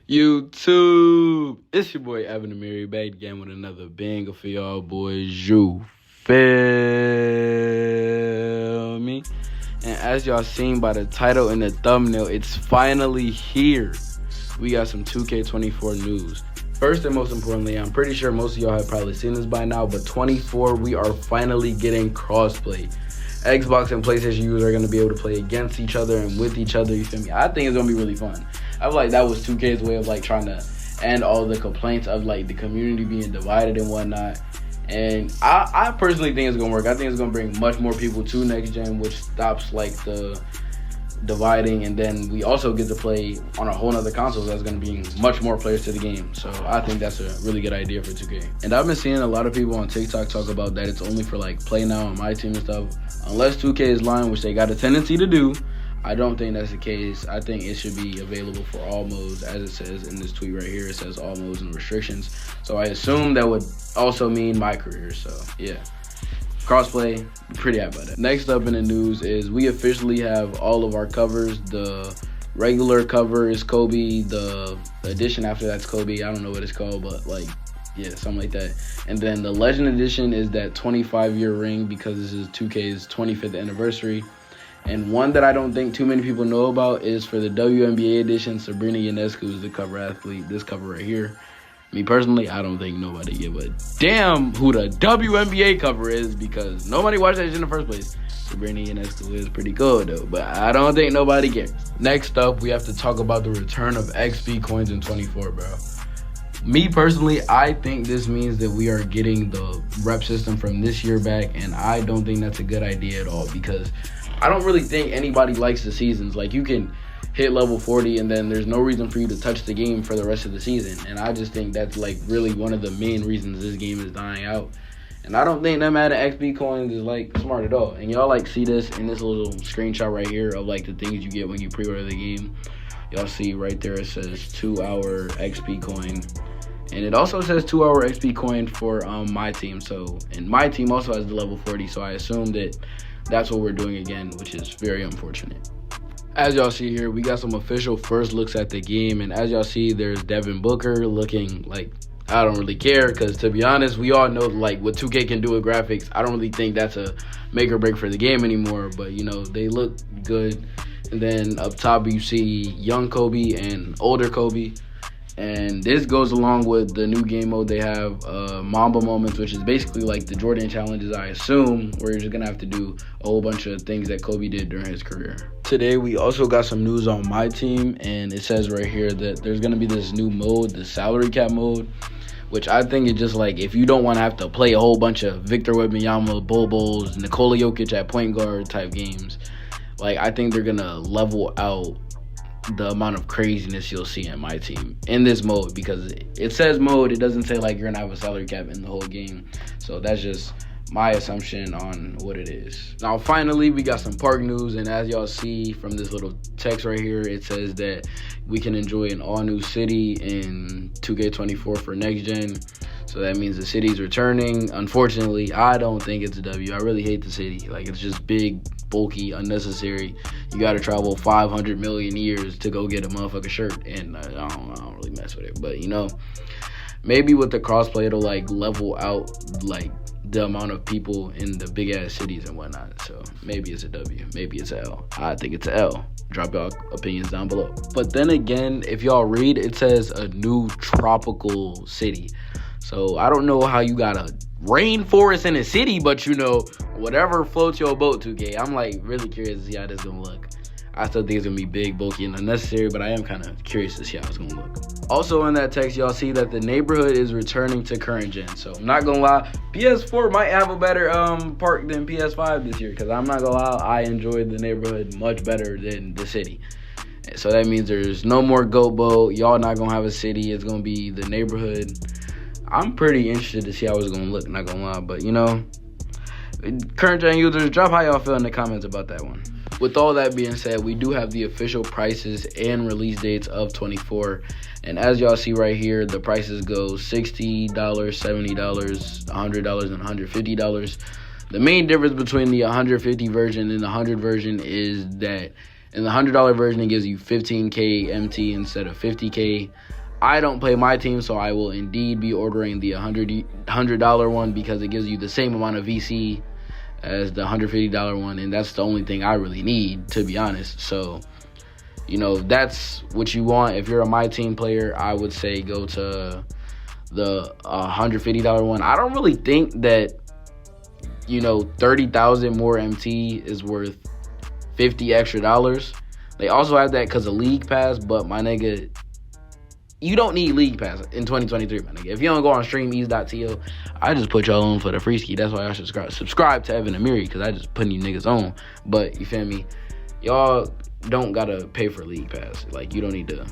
YouTube, it's your boy Evan Amiri back again with another banger for y'all boys. You feel me? And as y'all seen by the title and the thumbnail, it's finally here. We got some 2K24 news. First and most importantly, I'm pretty sure most of y'all have probably seen this by now, but 24, we are finally getting crossplay. Xbox and PlayStation users are going to be able to play against each other and with each other, you feel me? I think it's going to be really fun. I feel like that was 2K's way of like trying to end all the complaints of like the community being divided and whatnot. And I personally think it's going to work. I think it's going to bring much more people to next gen, which stops like the dividing, and then we also get to play on a whole nother console that's going to bring much more players to the game. So I think that's a really good idea for 2K. And I've been seeing a lot of people on TikTok talk about that it's only for like play now on my team and stuff. Unless 2K is lying, which they got a tendency to do, I don't think that's the case. I think it should be available for all modes, as it says in this tweet right here. It says all modes and restrictions. So I assume that would also mean my career. So yeah, crossplay, pretty happy about that. Next up in the news is we officially have all of our covers. The regular cover is Kobe. The edition after that's Kobe. I don't know what it's called, but like, yeah, something like that. And then the Legend Edition is that 25-year ring because this is 2K's 25th anniversary. And one that I don't think too many people know about is for the WNBA edition, Sabrina Ionescu is the cover athlete. This cover right here. Me personally, I don't think nobody give a damn who the WNBA cover is because nobody watched that shit in the first place. Sabrina Ionescu is pretty cool though, but I don't think nobody cares. Next up, we have to talk about the return of XP coins in 24, bro. Me personally, I think this means that we are getting the rep system from this year back, and I don't think that's a good idea at all because I don't really think anybody likes the seasons. Like, you can hit level 40 and then there's no reason for you to touch the game for the rest of the season, and I just think that's like really one of the main reasons this game is dying out. And I don't think them adding XP coins is like smart at all. And y'all like see this in this little screenshot right here of like the things you get when you pre-order the game. Y'all see right there it says 2-hour XP coin, and it also says 2-hour XP coin for my team. So, and my team also has the level 40, so I assume that that's what we're doing again, which is very unfortunate. As y'all see here, we got some official first looks at the game, and as y'all see, there's Devin Booker looking like, I don't really care, because to be honest, we all know like what 2K can do with graphics. I don't really think that's a make or break for the game anymore, but you know, they look good. And then up top you see young Kobe and older Kobe. And this goes along with the new game mode they have, Mamba Moments, which is basically like the Jordan challenges, I assume, where you're just going to have to do a whole bunch of things that Kobe did during his career. Today, we also got some news on my team, and it says right here that there's going to be this new mode, the salary cap mode, which I think is just like if you don't want to have to play a whole bunch of Victor Wembanyama, Bol, Nikola Jokic at point guard type games. Like, I think they're going to level out the amount of craziness you'll see in my team in this mode, because it says mode, it doesn't say like you're gonna have a salary cap in the whole game. So that's just my assumption on what it is. Now finally, we got some park news, and as y'all see from this little text right here, it says that we can enjoy an all new city in 2K24 for next gen. So that means the city's returning. Unfortunately, I don't think it's a W. I really hate the city. Like, it's just big, bulky, unnecessary. You got to travel 500 million years to go get a motherfucking shirt, and I don't really mess with it. But you know, maybe with the crossplay, it'll like level out like the amount of people in the big ass cities and whatnot. So maybe it's a W, maybe it's a L. I think it's a L. Drop y'all opinions down below. But then again, if y'all read, it says a new tropical city. So I don't know how you got a rainforest in a city, but you know, whatever floats your boat, 2K. I'm like really curious to see how this is gonna look. I still think it's gonna be big, bulky, and unnecessary, but I am kind of curious to see how it's gonna look. Also in that text, y'all see that the neighborhood is returning to current gen. So I'm not gonna lie, PS4 might have a better park than PS5 this year, because I'm not gonna lie, I enjoyed the neighborhood much better than the city. So that means there's no more goat boat. Y'all not gonna have a city. It's gonna be the neighborhood. I'm pretty interested to see how it's gonna look, not gonna lie, but you know, current gen users, drop how y'all feel in the comments about that one. With all that being said, we do have the official prices and release dates of 24, and as y'all see right here, the prices go $60, $70, $100, and $150. The main difference between the 150 version and the 100 version is that In the $100 version, it gives you 15K MT instead of 50K. I don't play my team, so I will indeed be ordering the $100 one because it gives you the same amount of VC as the $150 one, and that's the only thing I really need, to be honest. So, you know, that's what you want. If you're a my team player, I would say go to the $150 one. I don't really think that, you know, 30,000 more MT is worth $50 extra. They also have that because of League Pass, but my nigga, you don't need League Pass in 2023, my nigga. If you don't go on streamease.to, I just put y'all on for the free ski. That's why I should subscribe to Evan Amiri, because I just putting you niggas on. But, you feel me? Y'all don't gotta pay for League Pass. Like, you don't need to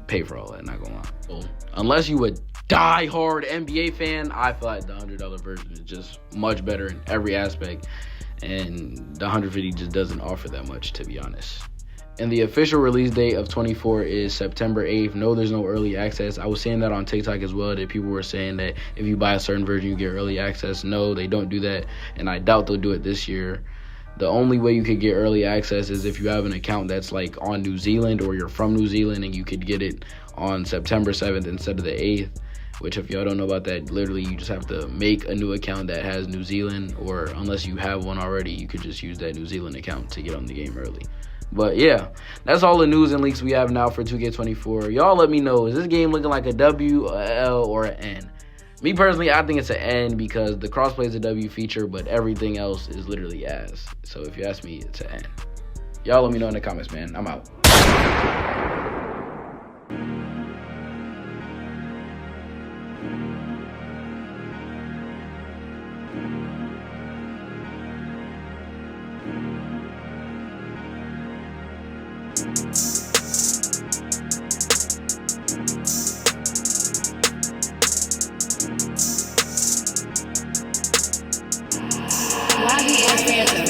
pay for all that, not gonna lie. So, unless you a die-hard NBA fan, I feel like the $100 version is just much better in every aspect. And the 150 just doesn't offer that much, to be honest. And the official release date of 24 is September 8th. No, there's no early access. I was saying that on TikTok as well, that people were saying that if you buy a certain version, you get early access. No, they don't do that, and I doubt they'll do it this year. The only way you could get early access is if you have an account that's like on New Zealand, or you're from New Zealand, and you could get it on September 7th instead of the 8th, which if y'all don't know about that, literally you just have to make a new account that has New Zealand, or unless you have one already, you could just use that New Zealand account to get on the game early. But yeah, that's all the news and leaks we have now for 2K24. Y'all let me know, is this game looking like a W, a L, or an N? Me personally, I think it's an N because the crossplay is a W feature, but everything else is literally ass. So if you ask me, it's an N. Y'all let me know in the comments, man. I'm out. Why the